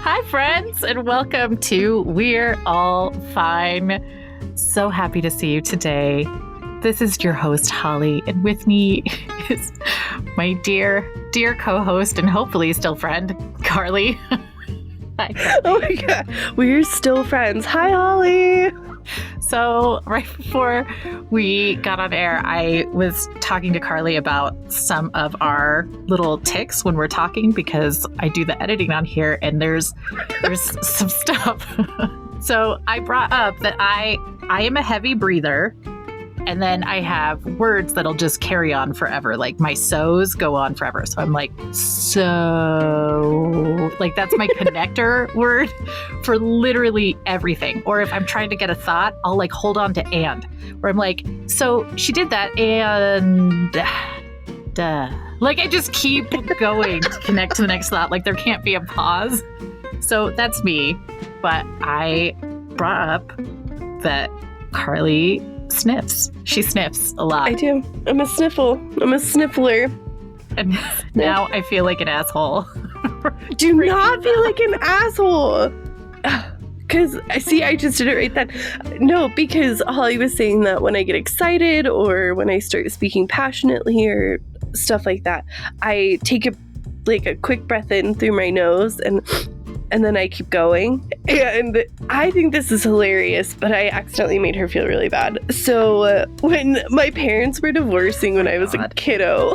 Hi, friends, and welcome to We're All Fine. So happy to see you today. This is your host, Holly, and with me is my dear co-host and hopefully still friend, Carly. Hi, Carly. Oh my God, we're still friends. Hi, Holly. So right before we got on air, I was talking to Carly about some of our little tics when we're talking because I do the editing on here and there's some stuff. So I brought up that I am a heavy breather, and then I have words that'll just carry on forever. Like my so's go on forever. So I'm like, so, like that's my connector word for literally everything. Or if I'm trying to get a thought, I'll like hold on to and, where I'm like, so she did that and duh. Like I just keep going to connect to the next thought. Like there can't be a pause. So that's me. But I brought up that Carly sniffs. She sniffs a lot. I do. I'm a sniffler. And now I feel like an asshole. Do not feel like an asshole. Because, see, I just did it right then. No, because Holly was saying that when I get excited or when I start speaking passionately or stuff like that, I take a quick breath in through my nose and then I keep going. And I think this is hilarious, but I accidentally made her feel really bad. So when my parents were divorcing when I was a kiddo,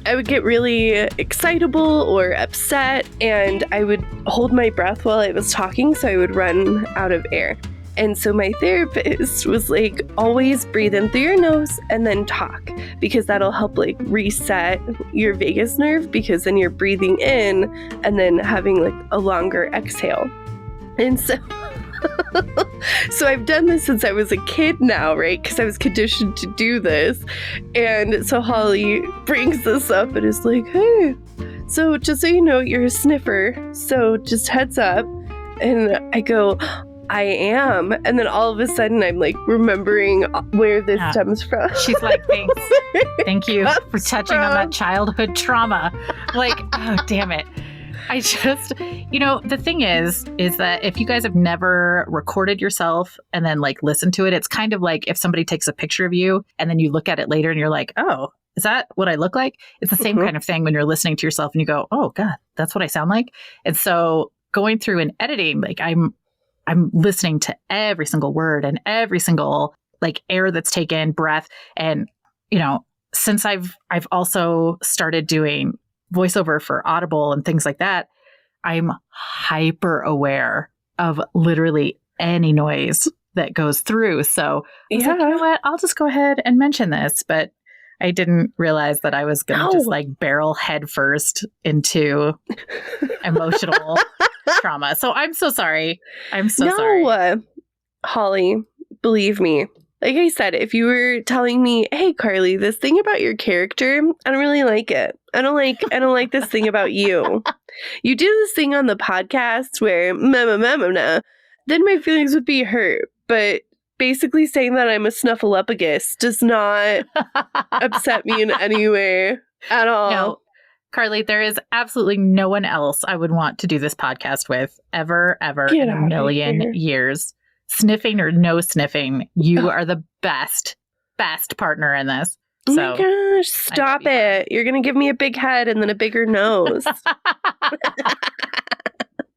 I would get really excitable or upset, and I would hold my breath while I was talking, so I would run out of air. And so my therapist was like, always breathe in through your nose and then talk, because that'll help like reset your vagus nerve, because then you're breathing in and then having like a longer exhale. And so so I've done this since I was a kid now, right? Because I was conditioned to do this. And so Holly brings this up and is like, hey, so just so you know, you're a sniffer. So just heads up. And I go, I am. And then all of a sudden I'm like remembering where this stems from. She's like, thanks. Thank you for touching on that childhood trauma. Like, oh, damn it. I just, the thing is that if you guys have never recorded yourself and then like listen to it, it's kind of like if somebody takes a picture of you and then you look at it later and you're like, oh, is that what I look like? It's the same kind of thing when you're listening to yourself and you go, oh God, that's what I sound like. And so going through and editing, like I'm listening to every single word and every single like air that's taken, breath. And, since I've also started doing voiceover for Audible and things like that, I'm hyper aware of literally any noise that goes through. So I was like, you know what? I'll just go ahead and mention this. But I didn't realize that I was going to just like barrel headfirst into emotional trauma. So I'm so sorry. Sorry. No, Holly, believe me. Like I said, if you were telling me, hey, Carly, this thing about your character, I don't really like it. I don't like this thing about you. You do this thing on the podcast where then my feelings would be hurt. But basically saying that I'm a snuffleupagus does not upset me in any way at all. No, Carly, there is absolutely no one else I would want to do this podcast with ever in a million years. Sniffing or no sniffing, you are the best partner in this. Oh my gosh, stop it. You're going to give me a big head and then a bigger nose.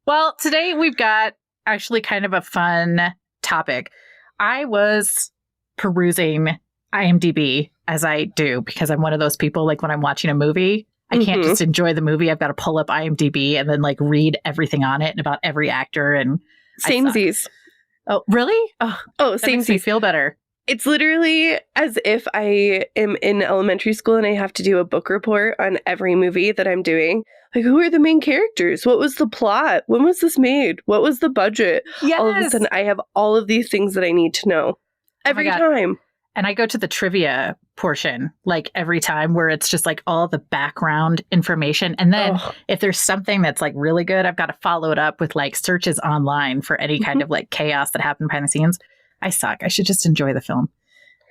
Well, today we've got actually kind of a fun topic. I was perusing IMDb, as I do, because I'm one of those people, like when I'm watching a movie, I can't just enjoy the movie. I've got to pull up IMDb and then like read everything on it and about every actor. And Samesies. Oh, really? Oh, that makes me feel better. It's literally as if I am in elementary school and I have to do a book report on every movie that I'm doing. Like, who are the main characters? What was the plot? When was this made? What was the budget? Yes. All of a sudden, I have all of these things that I need to know every time. And I go to the trivia portion, like every time, where it's just like all the background information. And then if there's something that's like really good, I've got to follow it up with like searches online for any kind of like chaos that happened behind the scenes. I suck. I should just enjoy the film.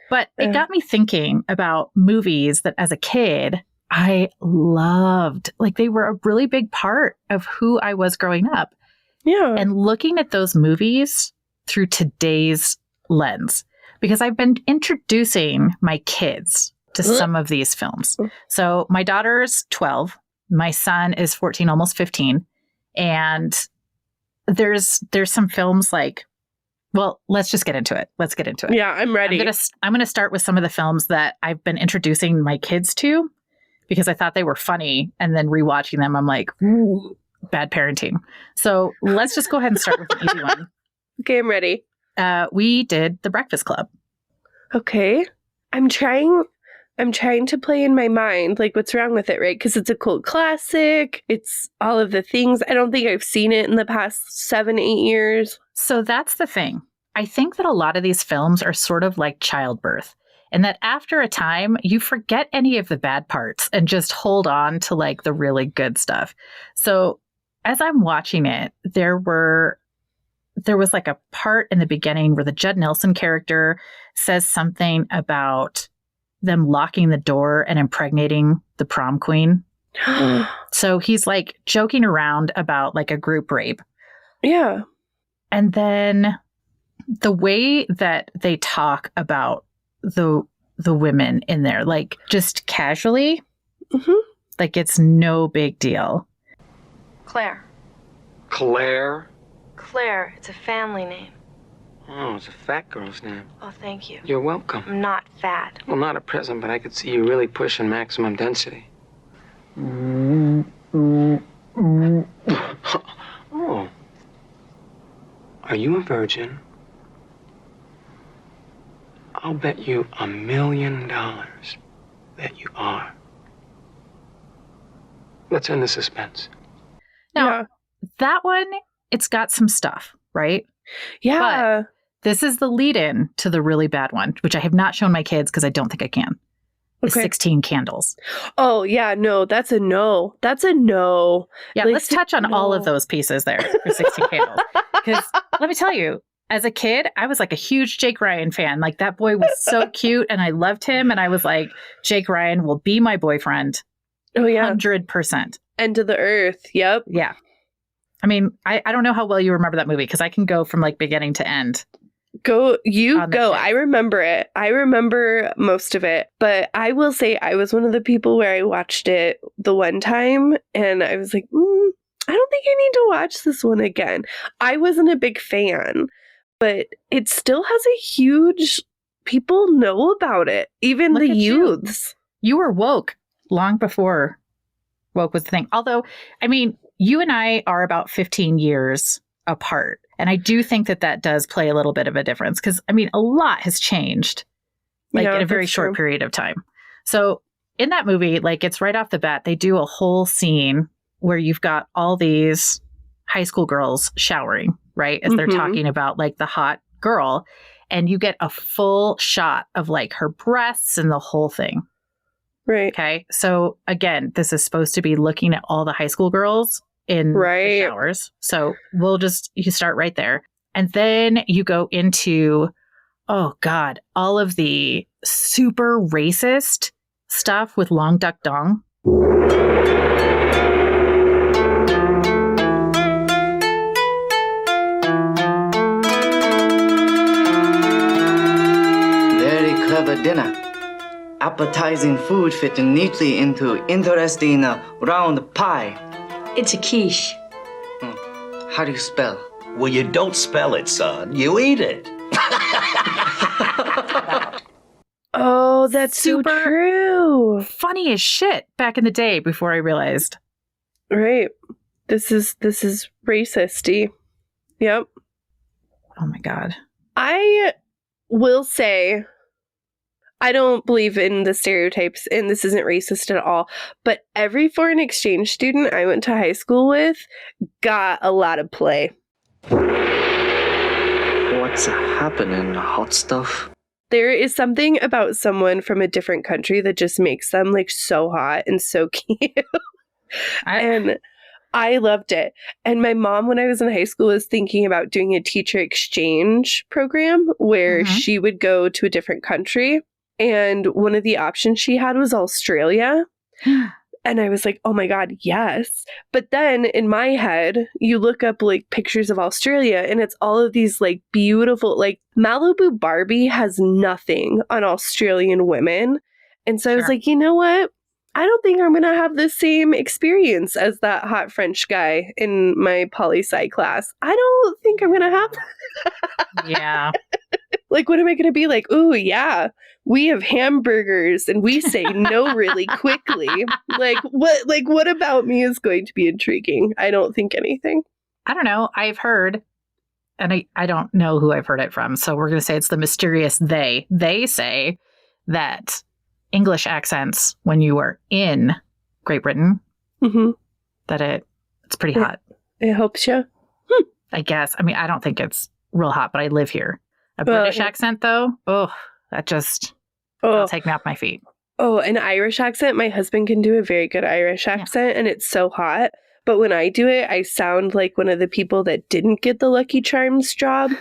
But it got me thinking about movies that as a kid I loved. Like, they were a really big part of who I was growing up. Yeah. And looking at those movies through today's lens, because I've been introducing my kids to some of these films. So my daughter's 12, my son is 14, almost 15. And there's some films like, well, let's just get into it. Let's get into it. Yeah, I'm ready. I'm gonna start with some of the films that I've been introducing my kids to because I thought they were funny, and then rewatching them, I'm like, ooh, bad parenting. So let's just go ahead and start with an easy one. Okay, I'm ready. We did The Breakfast Club. Okay. I'm trying to play in my mind, like, what's wrong with it, right? Because it's a cult classic. It's all of the things. I don't think I've seen it in the past 7-8 years. So that's the thing. I think that a lot of these films are sort of like childbirth, and that after a time, you forget any of the bad parts and just hold on to like the really good stuff. So as I'm watching it, there was like a part in the beginning where the Judd Nelson character says something about them locking the door and impregnating the prom queen. So he's like joking around about like a group rape. Yeah. And then the way that they talk about the women in there, like just casually, like it's no big deal. Claire. Claire? Claire. It's a family name. Oh, it's a fat girl's name. Oh, thank you. You're welcome. I'm not fat. Well, not at present, but I could see you really pushing maximum density. Oh. Are you a virgin? I'll bet you $1 million that you are. Let's end the suspense. Now, that one, it's got some stuff, right? Yeah. But this is the lead-in to the really bad one, which I have not shown my kids because I don't think I can. It's 16 Candles. Oh, yeah, no, that's a no. That's a no. Yeah, Like, let's touch on all of those pieces there for 16 Candles. Because let me tell you, as a kid, I was like a huge Jake Ryan fan. Like, that boy was so cute and I loved him. And I was like, Jake Ryan will be my boyfriend. Oh, yeah. 100%. End of the earth. Yep. Yeah. I mean, I don't know how well you remember that movie because I can go from like beginning to end. Go. Ship. I remember it. I remember most of it. But I will say I was one of the people where I watched it the one time and I was like, I don't think I need to watch this one again. I wasn't a big fan, but it still has a huge, people know about it. Even Look the at youths. You were woke long before woke was the thing. Although, I mean, you and I are about 15 years apart. And I do think that that does play a little bit of a difference because, I mean, a lot has changed in a very short period of time. So in that movie, like it's right off the bat, they do a whole scene where you've got all these high school girls showering, right? As they're talking about like the hot girl. And you get a full shot of like her breasts and the whole thing. Right. Okay. So again, this is supposed to be looking at all the high school girls in the showers. So you start right there. And then you go into, oh God, all of the super racist stuff with Long Duck Dong. Very clever dinner. Appetizing food fitting neatly into interesting round pie. It's a quiche. How do you spell? Well, you don't spell it, son. You eat it. Oh, that's super so true. Funny as shit back in the day before I realized. Right. This is racisty. Yep. Oh my God. I will say I don't believe in the stereotypes, and this isn't racist at all, but every foreign exchange student I went to high school with got a lot of play. What's happening, hot stuff? There is something about someone from a different country that just makes them like so hot and so cute. And I loved it. And my mom, when I was in high school, was thinking about doing a teacher exchange program where she would go to a different country. And one of the options she had was Australia. And I was like, oh my God, yes. But then in my head, you look up like pictures of Australia and it's all of these like beautiful, like Malibu Barbie has nothing on Australian women. And so I was Sure. like, you know what? I don't think I'm going to have the same experience as that hot French guy in my poli-sci class. I don't think I'm going to have Yeah. like, what am I going to be like? Ooh, yeah, we have hamburgers and we say no really quickly. What about me is going to be intriguing? I don't think anything. I don't know. I've heard, and I don't know who I've heard it from. So we're going to say it's the mysterious they. They say that English accents, when you are in Great Britain, Mm-hmm. that it's pretty hot. It helps you. I guess. I mean, I don't think it's real hot, but I live here. A British accent, though, that just will take me off my feet. Oh, an Irish accent. My husband can do a very good Irish accent, and it's so hot. But when I do it, I sound like one of the people that didn't get the Lucky Charms job.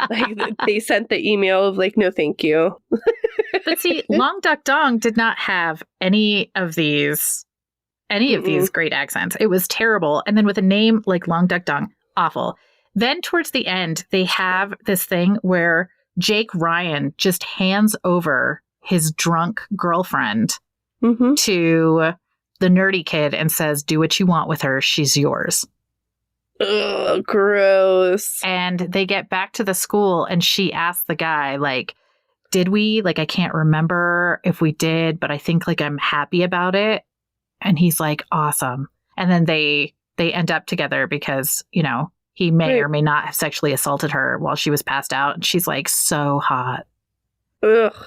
Like they sent the email of like, no, thank you. But see, Long Duck Dong did not have any of these great accents. It was terrible. And then with a name like Long Duck Dong, awful. Then towards the end, they have this thing where Jake Ryan just hands over his drunk girlfriend to the nerdy kid and says, do what you want with her. She's yours. Ugh, gross. And they get back to the school and she asks the guy, like, did we? Like, I can't remember if we did, but I think like I'm happy about it. And he's like, awesome. And then they end up together because, you know, he may or may not have sexually assaulted her while she was passed out. And she's like, so hot. Ugh.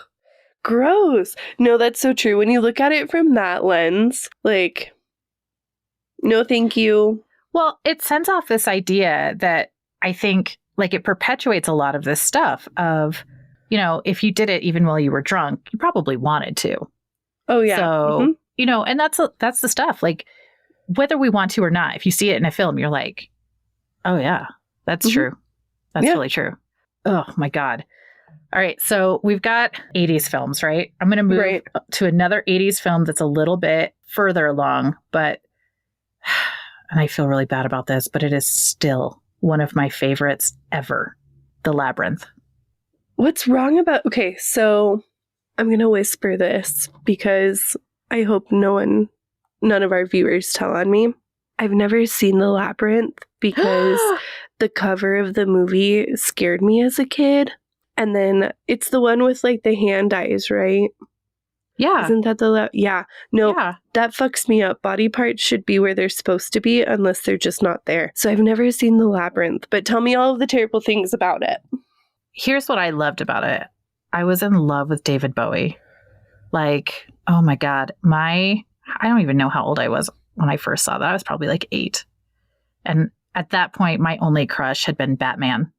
Gross. No, that's so true. When you look at it from that lens, like, no, thank you. Well, it sends off this idea that I think like it perpetuates a lot of this stuff of, you know, if you did it even while you were drunk, you probably wanted to. Oh, yeah. So, you know, and that's the stuff. Like, whether we want to or not, if you see it in a film, you're like, oh, yeah, that's true. That's really true. Oh, my God. All right. So we've got 80s films, right? I'm going to move to another 80s film that's a little bit further along, but, and I feel really bad about this, but it is still one of my favorites ever, The Labyrinth. What's wrong about... Okay, so I'm going to whisper this because I hope none of our viewers tell on me. I've never seen The Labyrinth because the cover of the movie scared me as a kid. And then it's the one with like the hand eyes, right? Yeah. Isn't that yeah. No, that fucks me up. Body parts should be where they're supposed to be unless they're just not there. So I've never seen The Labyrinth, but tell me all of the terrible things about it. Here's what I loved about it. I was in love with David Bowie. Like, oh my God. I don't even know how old I was when I first saw that. I was probably like 8. And at that point, my only crush had been Batman.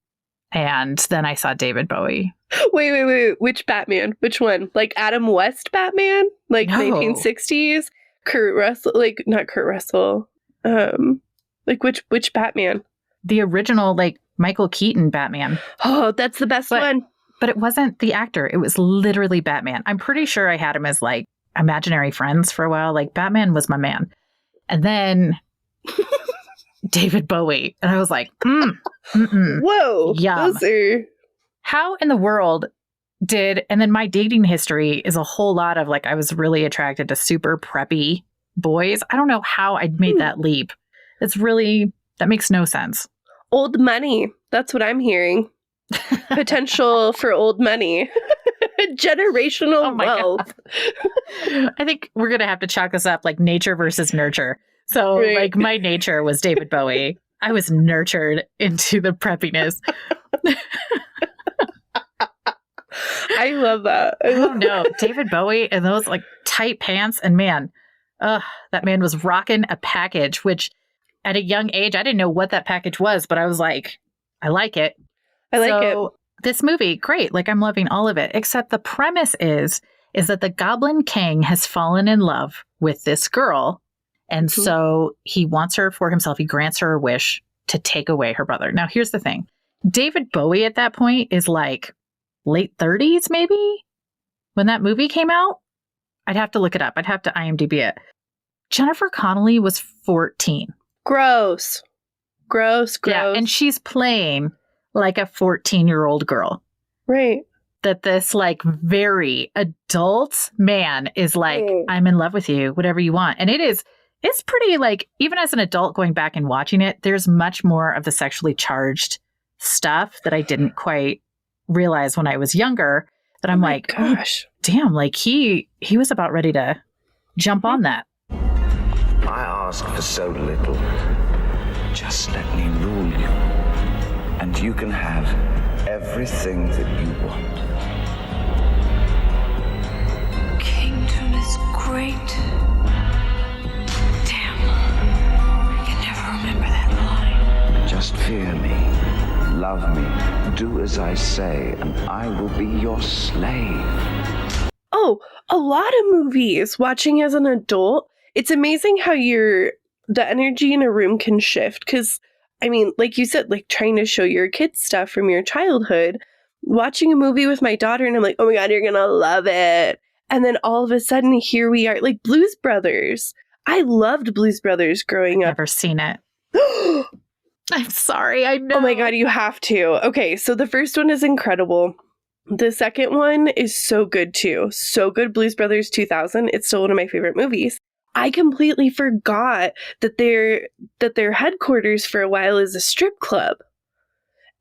And then I saw David Bowie. Wait. Which Batman? Which one? Like Adam West Batman? Like 1960s? Kurt Russell? Like, not Kurt Russell. Like which Batman? The original, like, Michael Keaton Batman. Oh, that's the best one. But it wasn't the actor. It was literally Batman. I'm pretty sure I had him as, like, imaginary friends for a while. Like, Batman was my man. And then... David Bowie. And I was like, whoa. Yum. Those are... How in the world and then my dating history is a whole lot of like, I was really attracted to super preppy boys. I don't know how I made that leap. That makes no sense. Old money. That's what I'm hearing. Potential for old money. Generational wealth. I think we're going to have to chalk this up like nature versus nurture. So, like, my nature was David Bowie. I was nurtured into the preppiness. I love that. I don't know. David Bowie and those, like, tight pants. And, man, that man was rocking a package, which at a young age, I didn't know what that package was. But I was like, I like it. I like it. This movie, great. Like, I'm loving all of it. Except the premise is that the Goblin King has fallen in love with this girl. And so he wants her for himself. He grants her a wish to take away her brother. Now, here's the thing. David Bowie at that point is like late 30s, maybe, when that movie came out. I'd have to look it up. I'd have to IMDb it. Jennifer Connelly was 14. Gross. Yeah, and she's playing like a 14-year-old girl. Right. That this like very adult man is like, I'm in love with you, whatever you want. And it's pretty like, even as an adult going back and watching it, there's much more of the sexually charged stuff that I didn't quite realize when I was younger, that I'm like, gosh, damn, like he was about ready to jump on that. I ask for so little. Just let me rule you, and you can have everything that you want. Kingdom is great. Damn. I can never remember that line. Just fear me, love me, do as I say, and I will be your slave. Oh, a lot of movies watching as an adult. It's amazing how the energy in a room can shift. Because, I mean, like you said, like trying to show your kids stuff from your childhood, watching a movie with my daughter, and I'm like, oh my God, you're going to love it. And then all of a sudden, here we are, like Blues Brothers. I loved Blues Brothers growing up. Never seen it. I'm sorry, I know. Oh my God, you have to. Okay, so the first one is incredible. The second one is so good too. So good. Blues Brothers 2000. It's still one of my favorite movies. I completely forgot that their headquarters for a while is a strip club.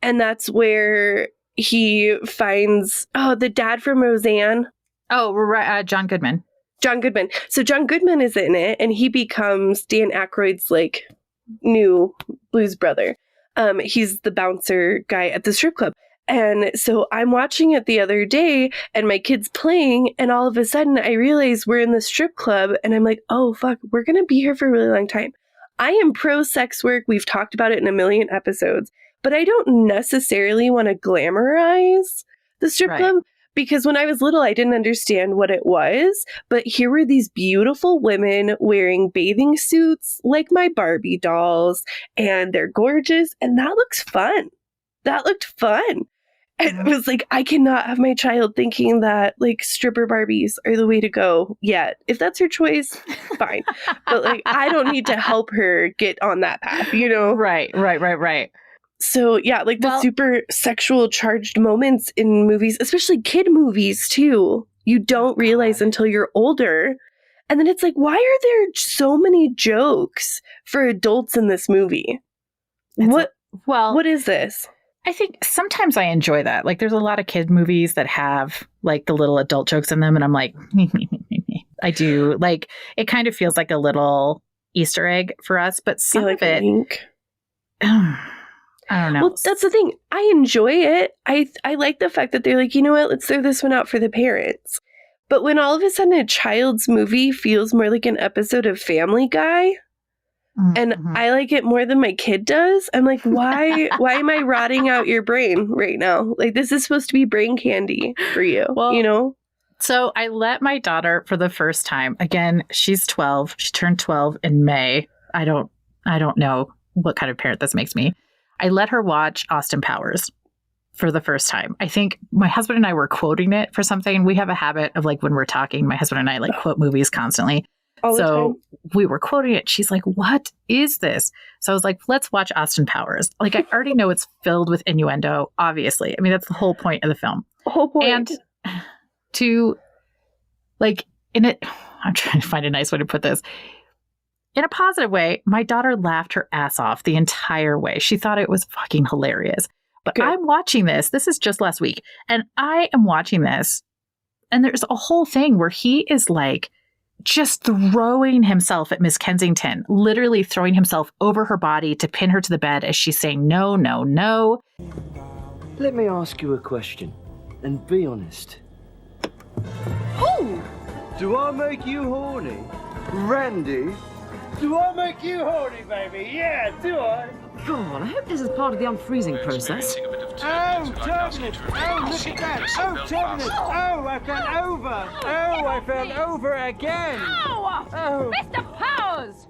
And that's where he finds, the dad from Roseanne. Oh, right, John Goodman. John Goodman. So John Goodman is in it, and he becomes Dan Aykroyd's like new blues brother. He's the bouncer guy at the strip club. And so I'm watching it the other day, and my kid's playing, and all of a sudden I realize we're in the strip club, and I'm like, oh fuck, we're gonna be here for a really long time. I am pro sex work. We've talked about it in a million episodes, but I don't necessarily want to glamorize the strip club, because when I was little, I didn't understand what it was. But here were these beautiful women wearing bathing suits like my Barbie dolls, and they're gorgeous, and that looks fun. That looked fun. And it was like, I cannot have my child thinking that like stripper Barbies are the way to go yet. If that's her choice, fine. But like, I don't need to help her get on that path, you know? Right. So yeah, like the super sexual charged moments in movies, especially kid movies too, you don't realize until you're older. And then it's like, why are there so many jokes for adults in this movie? What is this? I think sometimes I enjoy that. Like there's a lot of kid movies that have like the little adult jokes in them, and I'm like, I do. Like it kind of feels like a little Easter egg for us, but some of it, I don't know. Well, that's the thing. I enjoy it. I like the fact that they're like, you know what, let's throw this one out for the parents. But when all of a sudden a child's movie feels more like an episode of Family Guy, and I like it more than my kid does, I'm like, why am I rotting out your brain right now? Like, this is supposed to be brain candy for you, you know? So I let my daughter for the first time, again, she's 12. She turned 12 in May. I don't know what kind of parent this makes me. I let her watch Austin Powers for the first time. I think my husband and I were quoting it for something. We have a habit of like when we're talking, my husband and I like quote movies constantly. So we were quoting it. She's like, what is this? So I was like, let's watch Austin Powers. Like, I already know it's filled with innuendo, obviously. I mean, that's the whole point of the film. Whole point. And to like in it, I'm trying to find a nice way to put this. In a positive way, my daughter laughed her ass off the entire way. She thought it was fucking hilarious. But I'm watching this. This is just last week. And I am watching this. And there's a whole thing where he is like, just throwing himself at Miss Kensington, literally throwing himself over her body to pin her to the bed as she's saying, no, no, no. Let me ask you a question, and be honest. Oh! Do I make you horny? Randy? Do I make you horny, baby? Yeah, do I? God, I hope this is part of the unfreezing process. Oh, turbulence! Oh, look at that! Oh, turbulence! Oh, I fell over! Oh, I fell over again! Ow! Oh. Mr. Powers!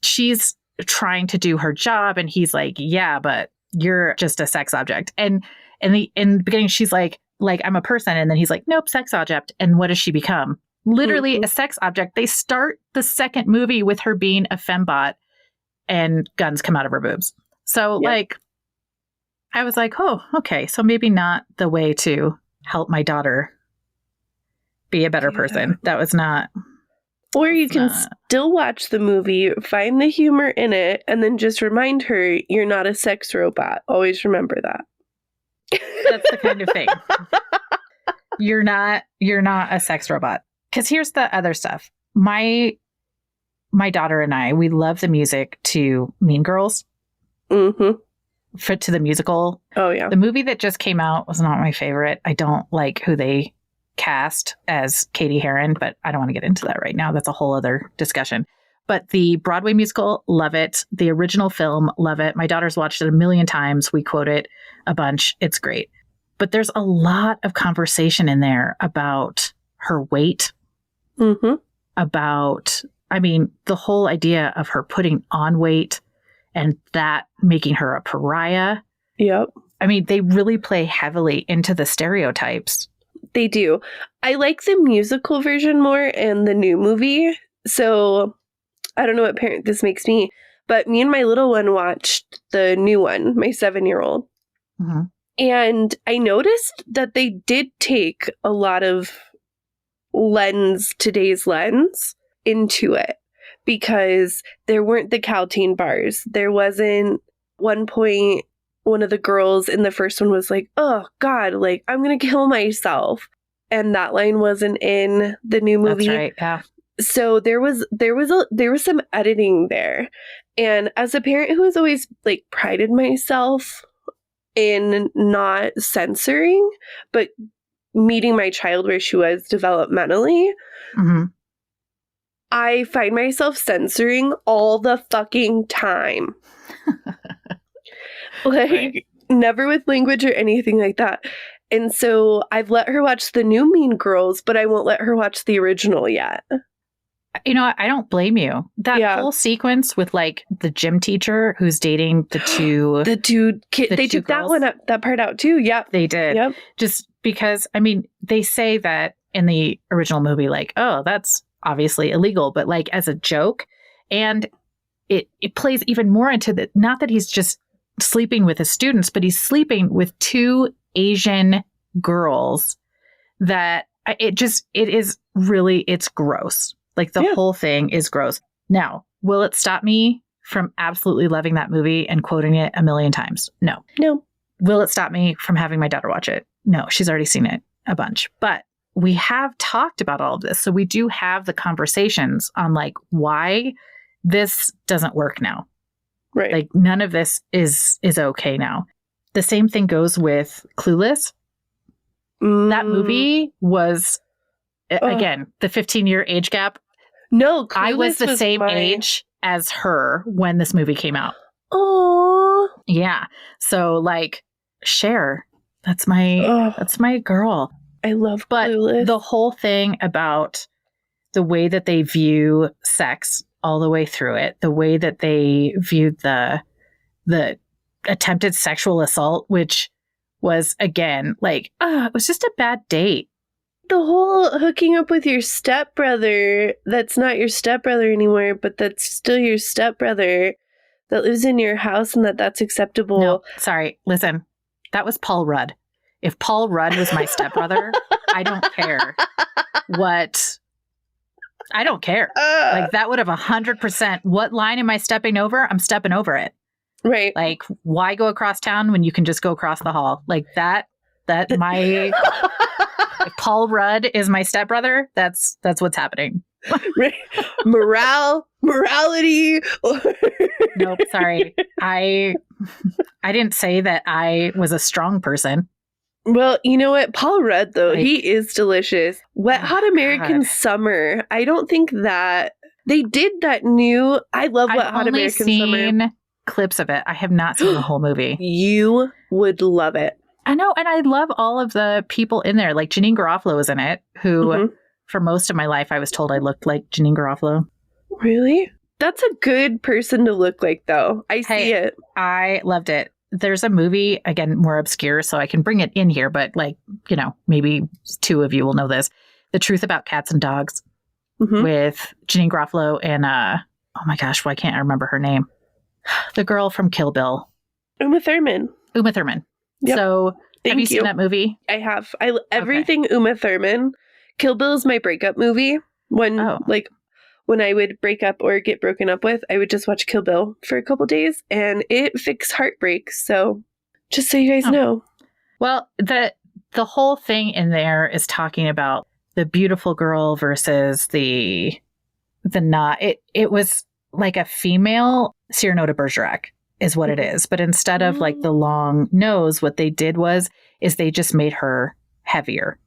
She's trying to do her job, and he's like, yeah, but you're just a sex object. And in the beginning, she's like, I'm a person. And then he's like, nope, sex object. And what does she become? literally a sex object. They start the second movie with her being a fembot and guns come out of her boobs. So like, I was like, oh, okay. So maybe not the way to help my daughter be a better person. That was not. Or you can still watch the movie, find the humor in it, and then just remind her you're not a sex robot. Always remember that. That's the kind of thing. You're not a sex robot. Because here's the other stuff. My daughter and I, we love the music to Mean Girls. Mm-hmm. To the musical. Oh, yeah. The movie that just came out was not my favorite. I don't like who they cast as Katie Heron, but I don't want to get into that right now. That's a whole other discussion. But the Broadway musical, love it. The original film, love it. My daughter's watched it a million times. We quote it a bunch. It's great. But there's a lot of conversation in there about her weight, about, I mean, the whole idea of her putting on weight and that making her a pariah. Yep. I mean, they really play heavily into the stereotypes. They do. I like the musical version more and the new movie. So I don't know what parent this makes me, but me and my little one watched the new one, my 7-year-old. Mm-hmm. And I noticed that they did take a lot of today's lens into it, because there weren't the Caltine bars. There wasn't, one point, one of the girls in the first one was like, oh God, like I'm going to kill myself. And that line wasn't in the new movie. That's right. Yeah. So there was some editing there. And as a parent who has always like prided myself in not censoring, but meeting my child where she was developmentally, I find myself censoring all the fucking time. Like, never with language or anything like that. And so I've let her watch the new Mean Girls, but I won't let her watch the original yet. You know, I don't blame you. That whole sequence with like the gym teacher who's dating the two kids. They took girls, that part out too. Yep. They did. Yep. Just because, I mean, they say that in the original movie, like, oh, that's obviously illegal, but like as a joke. And it plays even more into the, not that he's just sleeping with his students, but he's sleeping with two Asian girls that it's gross. Like the whole thing is gross. Now, will it stop me from absolutely loving that movie and quoting it a million times? No. No. Will it stop me from having my daughter watch it? No, she's already seen it a bunch. But we have talked about all of this. So we do have the conversations on like why this doesn't work now. Right. Like none of this is okay now. The same thing goes with Clueless. That movie was, again, the 15-year age gap. No, Clueless I was the same age as her when this movie came out. Oh. Yeah. So like Cher, that's my girl. I love But Clueless. The whole thing about the way that they view sex all the way through it, the way that they viewed the attempted sexual assault, which was, again, like, it was just a bad date. The whole hooking up with your stepbrother that's not your stepbrother anymore, but that's still your stepbrother that lives in your house and that's acceptable. No, sorry. Listen, that was Paul Rudd. If Paul Rudd was my stepbrother, I don't care what... I don't care. Like that would have 100%. What line am I stepping over? I'm stepping over it. Right. Like, why go across town when you can just go across the hall? Like that my if Paul Rudd is my stepbrother. That's what's happening. Right. Morality. Nope. Sorry. I didn't say that I was a strong person. Well, you know what? Paul Rudd, though, he is delicious. Wet Hot American Summer. I don't think that they did that new. I love Wet Hot American Summer. I've only seen clips of it. I have not seen the whole movie. You would love it. I know. And I love all of the people in there. Like Janine Garofalo is in it, who for most of my life, I was told I looked like Janine Garofalo. Really? That's a good person to look like, though. I see it. I loved it. There's a movie, again, more obscure, so I can bring it in here, but like, you know, maybe two of you will know this. The Truth About Cats and Dogs Mhm. with Janine Garofalo and, oh my gosh, why can't I remember her name? The girl from Kill Bill. Uma Thurman. Uma Thurman. Yep. So have Thank you seen that movie? I have. Everything Uma Thurman. Kill Bill is my breakup movie. When I would break up or get broken up with, I would just watch Kill Bill for a couple days, and it fixed heartbreak. So, just so you guys know. Well, the whole thing in there is talking about the beautiful girl versus the not. It was like a female Cyrano de Bergerac is what it is. But instead of like the long nose, what they did is they just made her heavier.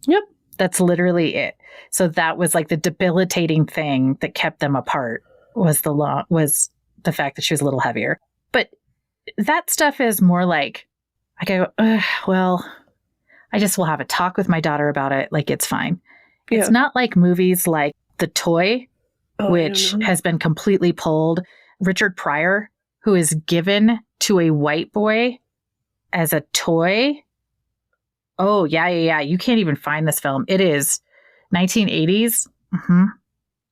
Yep. That's literally it. So that was like the debilitating thing that kept them apart was the fact that she was a little heavier. But that stuff is more like, I go, well, I just will have a talk with my daughter about it. Like, it's fine. Yeah. It's not like movies like The Toy, which has been completely pulled. Richard Pryor, who is given to a white boy as a toy. Oh, yeah. You can't even find this film. It is 1980s. Mm-hmm.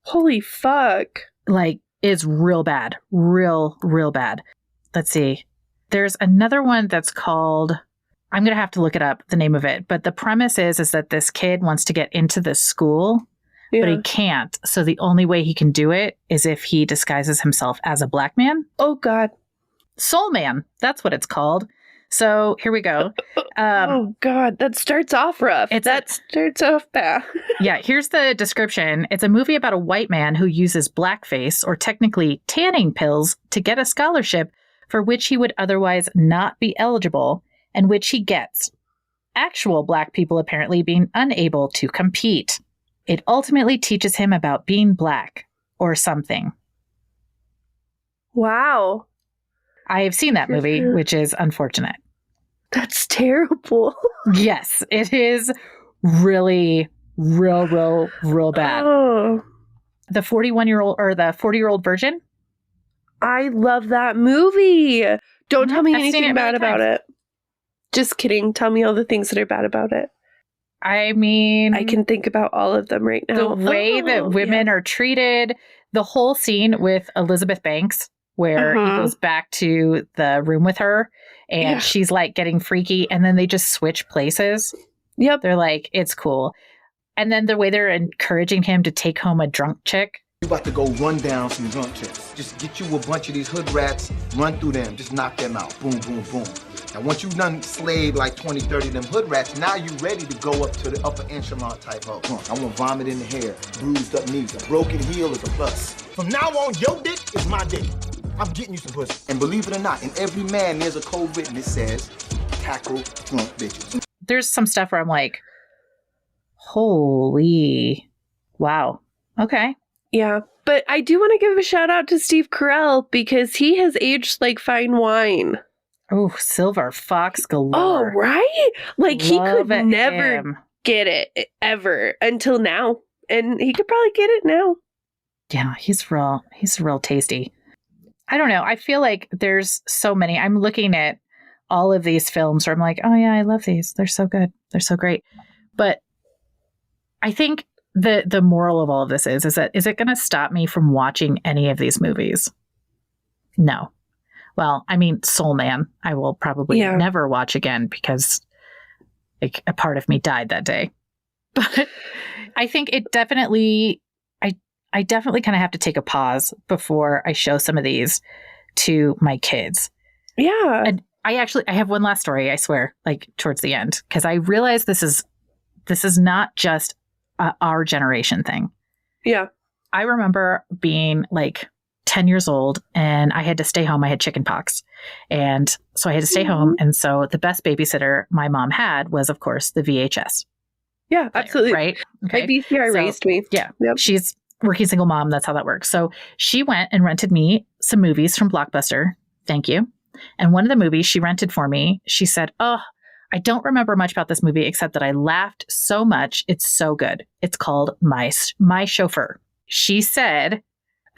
Holy fuck. Like, it's real bad. Real bad. Let's see. There's another one that's called, I'm going to have to look it up, the name of it. But the premise is that this kid wants to get into this school, but he can't. So the only way he can do it is if he disguises himself as a black man. Oh, God. Soul Man. That's what it's called. So here we go. Oh, God. That starts off rough. Starts off bad. Yeah, here's the description. It's a movie about a white man who uses blackface, or technically tanning pills, to get a scholarship for which he would otherwise not be eligible, and which he gets. Actual black people apparently being unable to compete. It ultimately teaches him about being black, or something. Wow. I have seen that movie, which is unfortunate. That's terrible. Yes, it is really real bad. Oh. The 41-year-old or the 40-year-old virgin? I love that movie. Don't tell me anything bad about it. Just kidding. Tell me all the things that are bad about it. I mean, I can think about all of them right now. The way that women are treated, the whole scene with Elizabeth Banks, where he goes back to the room with her and she's like getting freaky, and then they just switch places. Yep. They're like, it's cool. And then the way they're encouraging him to take home a drunk chick. You about to go run down some drunk chicks. Just get you a bunch of these hood rats, run through them, just knock them out. Boom, boom, boom. Now, once you've done slayed like 20, 30 of them hood rats, now you ready to go up to the upper echelon type of drunk. I want vomit in the hair, bruised up knees, a broken heel is a plus. From now on, your dick is my dick. I'm getting you some pussy. And believe it or not, in every man, there's a code written that says, tackle drunk bitches. There's some stuff where I'm like, holy, wow. Okay. Yeah. But I do want to give a shout out to Steve Carell, because he has aged like fine wine. Oh, silver fox galore. Oh, right? Like, he could Love never him. get it ever until now. And he could probably get it now. Yeah, he's real tasty. I don't know. I feel like there's so many. I'm looking at all of these films where I'm like, oh yeah, I love these. They're so good. They're so great. But I think the moral of all of this is it going to stop me from watching any of these movies? No. Well, I mean, Soul Man, I will probably never watch again because like a part of me died that day. But I think it definitely, I definitely kind of have to take a pause before I show some of these to my kids. Yeah. And I have one last story, I swear, like towards the end, because I realize this is not just our generation thing. Yeah. I remember being like 10 years old and I had to stay home. I had chicken pox. And so I had to stay home. And so the best babysitter my mom had was, of course, the VHS. Yeah, player, absolutely. Right. Okay. My VCR raised me. Yeah. Yep. She's working single mom. That's how that works. So she went and rented me some movies from Blockbuster. Thank you. And one of the movies she rented for me, she said, oh, I don't remember much about this movie except that I laughed so much. It's so good. It's called My Chauffeur. She said,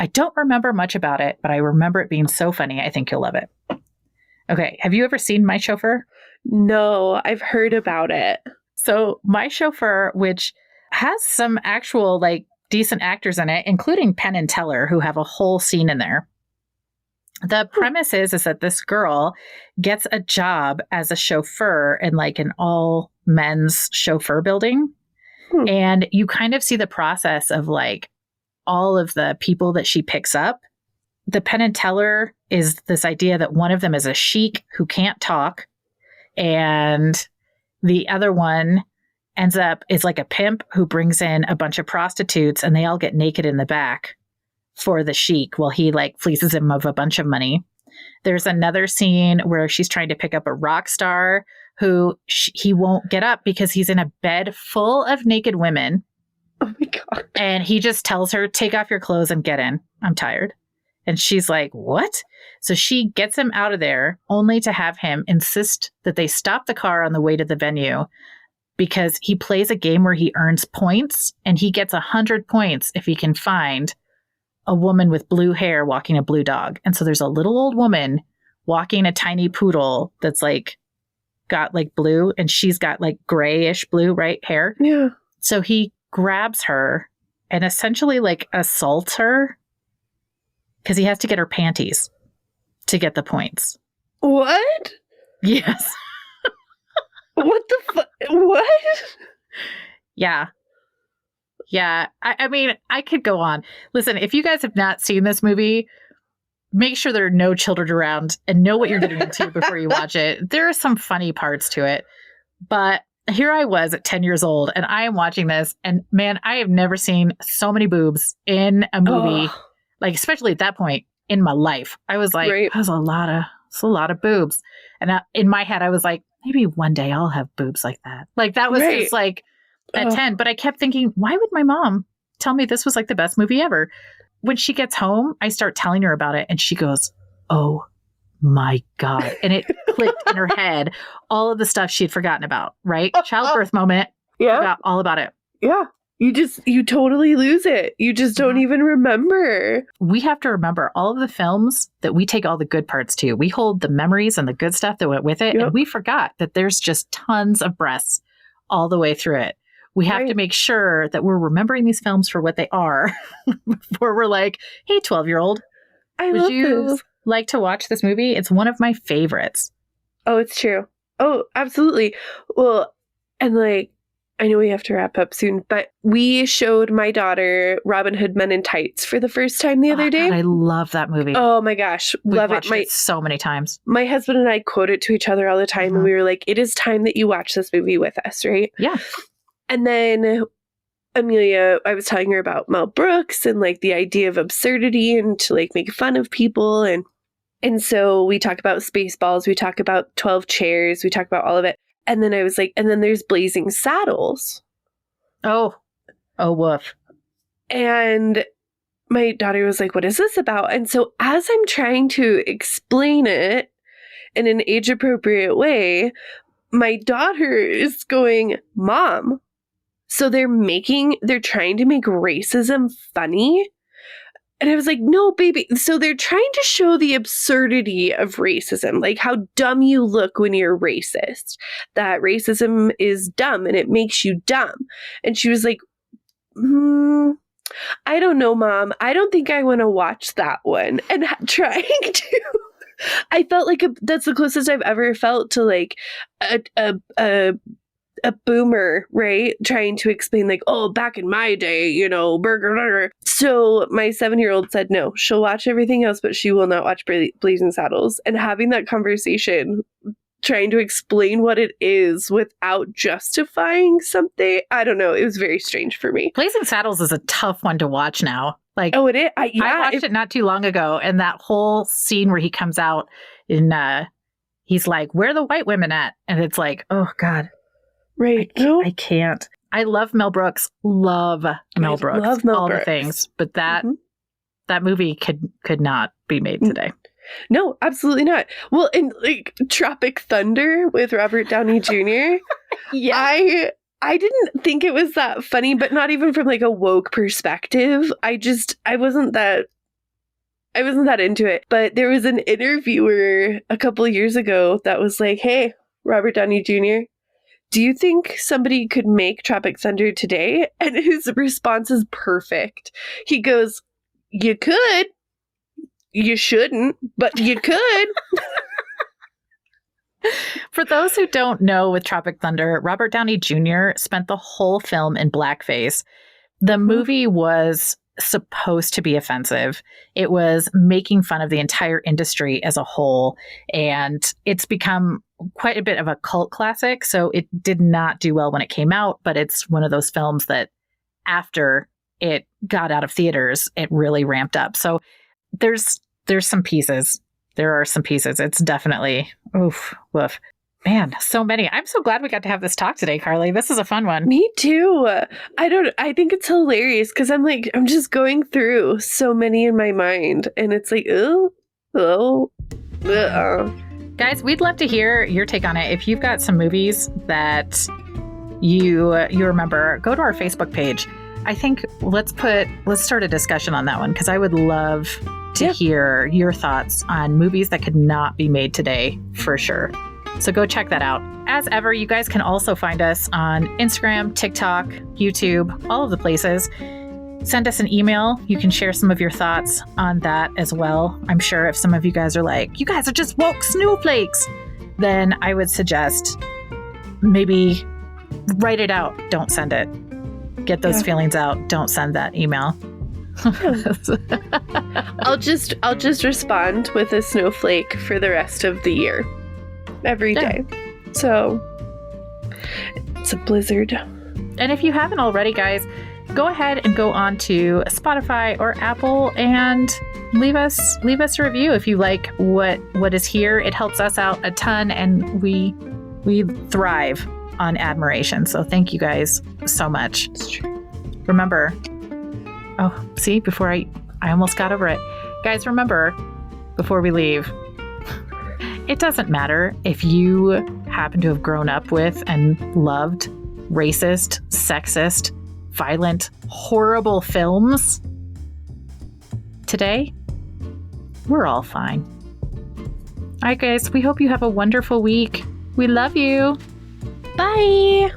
I don't remember much about it, but I remember it being so funny. I think you'll love it. Okay. Have you ever seen My Chauffeur? No, I've heard about it. So My Chauffeur, which has some actual like decent actors in it, including Penn and Teller, who have a whole scene in there. The premise is that this girl gets a job as a chauffeur in like an all men's chauffeur building. And you kind of see the process of like all of the people that she picks up. The Penn and Teller is this idea that one of them is a sheik who can't talk. And the other one is like a pimp who brings in a bunch of prostitutes and they all get naked in the back for the sheik while he like fleeces him of a bunch of money. There's another scene where she's trying to pick up a rock star who he won't get up because he's in a bed full of naked women. Oh my God. And he just tells her, take off your clothes and get in. I'm tired. And she's like, what? So she gets him out of there only to have him insist that they stop the car on the way to the venue because he plays a game where he earns points and he gets 100 points if he can find a woman with blue hair walking a blue dog. And so there's a little old woman walking a tiny poodle that's like got like blue and she's got like grayish blue, right, hair. Yeah. So he grabs her and essentially like assaults her because he has to get her panties to get the points. What? Yes. What the fuck? What? Yeah. Yeah. I mean, I could go on. Listen, if you guys have not seen this movie, make sure there are no children around and know what you're getting into before you watch it. There are some funny parts to it. But here I was at 10 years old and I am watching this and man, I have never seen so many boobs in a movie, like especially at that point in my life. I was like, That's a lot of boobs. And in my head, I was like, maybe one day I'll have boobs like that. Like that was just like at 10. But I kept thinking, why would my mom tell me this was like the best movie ever? When she gets home, I start telling her about it and she goes, oh my God. And it clicked in her head, all of the stuff she had forgotten about, right? Childbirth moment. Yeah. Forgot all about it. Yeah. You totally lose it. You just don't even remember. We have to remember all of the films that we take all the good parts to. We hold the memories and the good stuff that went with it. And we forgot that there's just tons of breasts all the way through it. We have to make sure that we're remembering these films for what they are before we're like, hey, 12-year-old, would you like to watch this movie? It's one of my favorites. Oh, it's true. Oh, absolutely. Well, and like, I know we have to wrap up soon, but we showed my daughter Robin Hood Men in Tights for the first time the other day. God, I love that movie. Oh my gosh. Love it. It so many times. My husband and I quote it to each other all the time. And we were like, it is time that you watch this movie with us, right? Yeah. And then Amelia, I was telling her about Mel Brooks and like the idea of absurdity and to like make fun of people. And so we talk about Spaceballs. We talk about 12 Chairs. We talk about all of it. And then I was like, and then there's Blazing Saddles. Oh, woof. And my daughter was like, what is this about? And so as I'm trying to explain it in an age-appropriate way, my daughter is going, Mom, so they're trying to make racism funny? And I was like, no, baby. So they're trying to show the absurdity of racism, like how dumb you look when you're racist, that racism is dumb and it makes you dumb. And she was like, I don't know, Mom. I don't think I want to watch that one. And trying to, I felt like that's the closest I've ever felt to like a boomer, right? Trying to explain like, oh, back in my day, burger. So my 7-year-old said, no, she'll watch everything else, but she will not watch Blazing Saddles. And having that conversation, trying to explain what it is without justifying something, I don't know. It was very strange for me. Blazing Saddles is a tough one to watch now. Like, oh, it is? I watched it not too long ago. And that whole scene where he comes out and he's like, where are the white women at? And it's like, oh, God. Right. I can't. I love Mel Brooks. Love Mel Brooks. Love Mel all Brooks. The things. But that movie could not be made today. No, absolutely not. Well, in like Tropic Thunder with Robert Downey Jr. Yeah. I didn't think it was that funny, but not even from like a woke perspective. I wasn't that into it. But there was an interviewer a couple of years ago that was like, hey, Robert Downey Jr., do you think somebody could make Tropic Thunder today? And his response is perfect. He goes, you could. You shouldn't, but you could. For those who don't know, with Tropic Thunder, Robert Downey Jr. spent the whole film in blackface. The movie was supposed to be offensive. It was making fun of the entire industry as a whole, and it's become quite a bit of a cult classic. So it did not do well when it came out, but it's one of those films that after it got out of theaters, it really ramped up. So there's some pieces. There are some pieces. It's definitely, oof, woof. Man, so many. I'm so glad we got to have this talk today, Carly. This is a fun one. Me too. I think it's hilarious because I'm just going through so many in my mind, and it's like, Guys, we'd love to hear your take on it. If you've got some movies that you remember, go to our Facebook page. I think let's start a discussion on that one, because I would love to hear your thoughts on movies that could not be made today, for sure. So go check that out. As ever, you guys can also find us on Instagram, TikTok, YouTube, all of the places. Send us an email. You can share some of your thoughts on that as well. I'm sure if some of you guys are like, you guys are just woke snowflakes, then I would suggest maybe write it out. Don't send it. Get those feelings out. Don't send that email. I'll just respond with a snowflake for the rest of the year. Every day. So it's a blizzard. And if you haven't already, guys, go ahead and go on to Spotify or Apple and leave us a review if you like what is here. It helps us out a ton, and we thrive on admiration. So thank you guys so much. It's true. Remember, before I almost got over it. Guys, remember, before we leave, it doesn't matter if you happen to have grown up with and loved racist, sexist, violent, horrible films. Today, we're all fine. All right, guys, we hope you have a wonderful week. We love you. Bye.